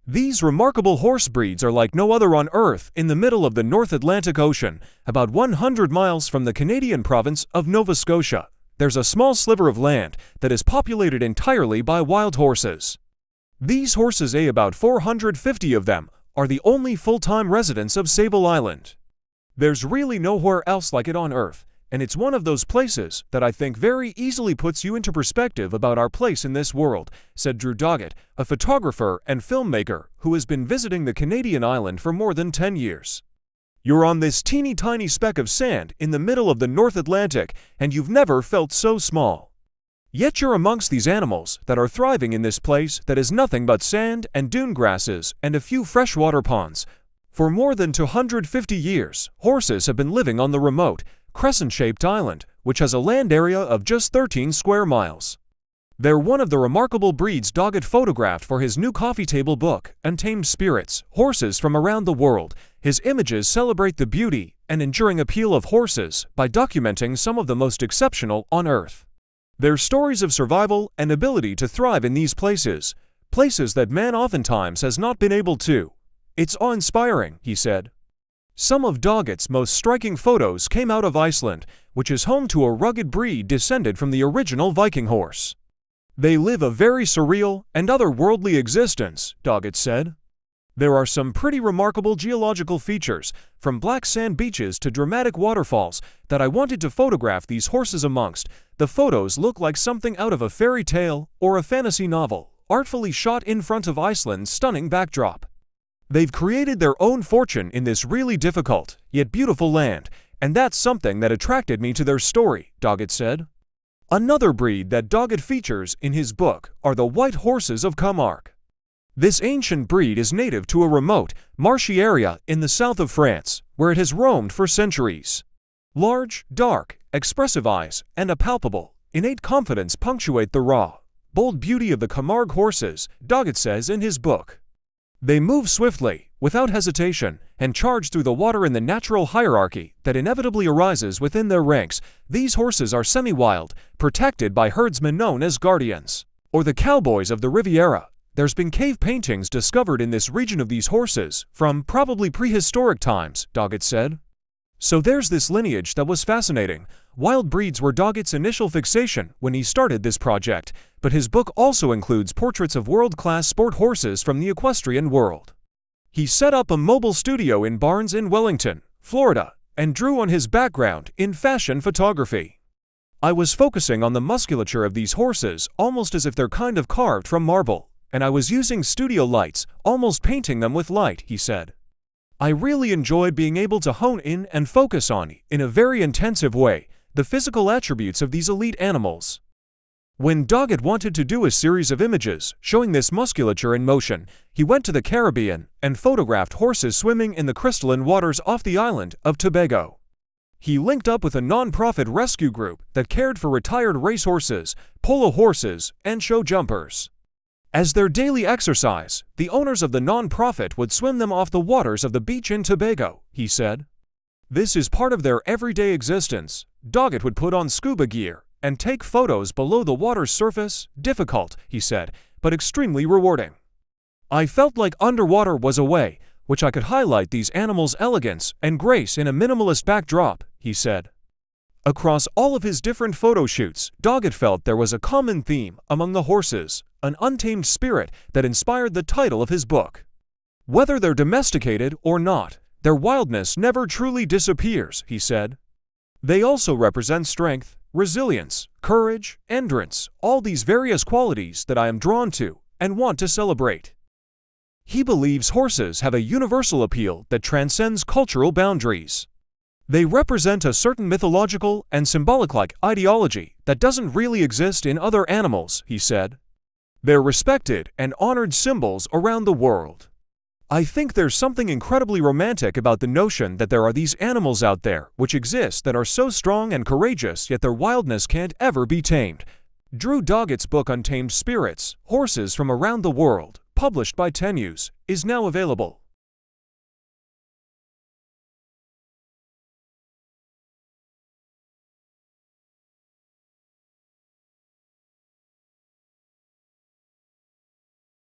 These remarkable horse breeds are like no other on Earth in the middle of the North Atlantic Ocean, about 100 miles from the Canadian province of Nova Scotia. There's a small sliver of land that is populated entirely by wild horses. These horses, about 450 of them, are the only full-time residents of Sable Island. There's really nowhere else like it on Earth, and it's one of those places that I think very easily puts you into perspective about our place in this world, said Drew Doggett, a photographer and filmmaker who has been visiting the Canadian island for more than 10 years. You're on this teeny tiny speck of sand in the middle of the North Atlantic, and you've never felt so small. Yet you're amongst these animals that are thriving in this place that is nothing but sand and dune grasses and a few freshwater ponds. For more than 250 years, horses have been living on the remote, crescent-shaped island, which has a land area of just 13 square miles. They're one of the remarkable breeds Doggett photographed for his new coffee table book, Untamed Spirits, Horses from Around the World. His images celebrate the beauty and enduring appeal of horses by documenting some of the most exceptional on Earth. Their stories of survival and ability to thrive in these places that man oftentimes has not been able to. It's awe-inspiring, he said. Some of Doggett's most striking photos came out of Iceland, which is home to a rugged breed descended from the original Viking horse. They live a very surreal and otherworldly existence, Doggett said. There are some pretty remarkable geological features, from black sand beaches to dramatic waterfalls, that I wanted to photograph these horses amongst. The photos look like something out of a fairy tale or a fantasy novel, artfully shot in front of Iceland's stunning backdrop. They've created their own fortune in this really difficult, yet beautiful land, and that's something that attracted me to their story, Doggett said. Another breed that Doggett features in his book are the white horses of Camargue. This ancient breed is native to a remote, marshy area in the south of France, where it has roamed for centuries. Large, dark, expressive eyes and a palpable, innate confidence punctuate the raw, bold beauty of the Camargue horses, Doggett says in his book. They move swiftly, without hesitation, and charge through the water in the natural hierarchy that inevitably arises within their ranks. These horses are semi-wild, protected by herdsmen known as guardians, or the cowboys of the Riviera. There's been cave paintings discovered in this region of these horses, from probably prehistoric times, Doggett said. So there's this lineage that was fascinating. Wild breeds were Doggett's initial fixation when he started this project, but his book also includes portraits of world-class sport horses from the equestrian world. He set up a mobile studio in Barnes in Wellington, Florida, and drew on his background in fashion photography. I was focusing on the musculature of these horses almost as if they're kind of carved from marble, and I was using studio lights, almost painting them with light, he said. I really enjoyed being able to hone in and focus on, in a very intensive way, the physical attributes of these elite animals. When Doggett wanted to do a series of images showing this musculature in motion, he went to the Caribbean and photographed horses swimming in the crystalline waters off the island of Tobago. He linked up with a non-profit rescue group that cared for retired racehorses, polo horses, and show jumpers. As their daily exercise, the owners of the non-profit would swim them off the waters of the beach in Tobago, he said. This is part of their everyday existence. Doggett would put on scuba gear and take photos below the water's surface. Difficult, he said, but extremely rewarding. I felt like underwater was a way which I could highlight these animals' elegance and grace in a minimalist backdrop, he said. Across all of his different photo shoots, Doggett felt there was a common theme among the horses, an untamed spirit that inspired the title of his book. Whether they're domesticated or not, their wildness never truly disappears, he said. They also represent strength, resilience, courage, endurance, all these various qualities that I am drawn to and want to celebrate. He believes horses have a universal appeal that transcends cultural boundaries. They represent a certain mythological and symbolic-like ideology that doesn't really exist in other animals, he said. They're respected and honored symbols around the world. I think there's something incredibly romantic about the notion that there are these animals out there which exist that are so strong and courageous, yet their wildness can't ever be tamed. Drew Doggett's book Untamed Spirits, Horses from Around the World, published by Tenews, is now available.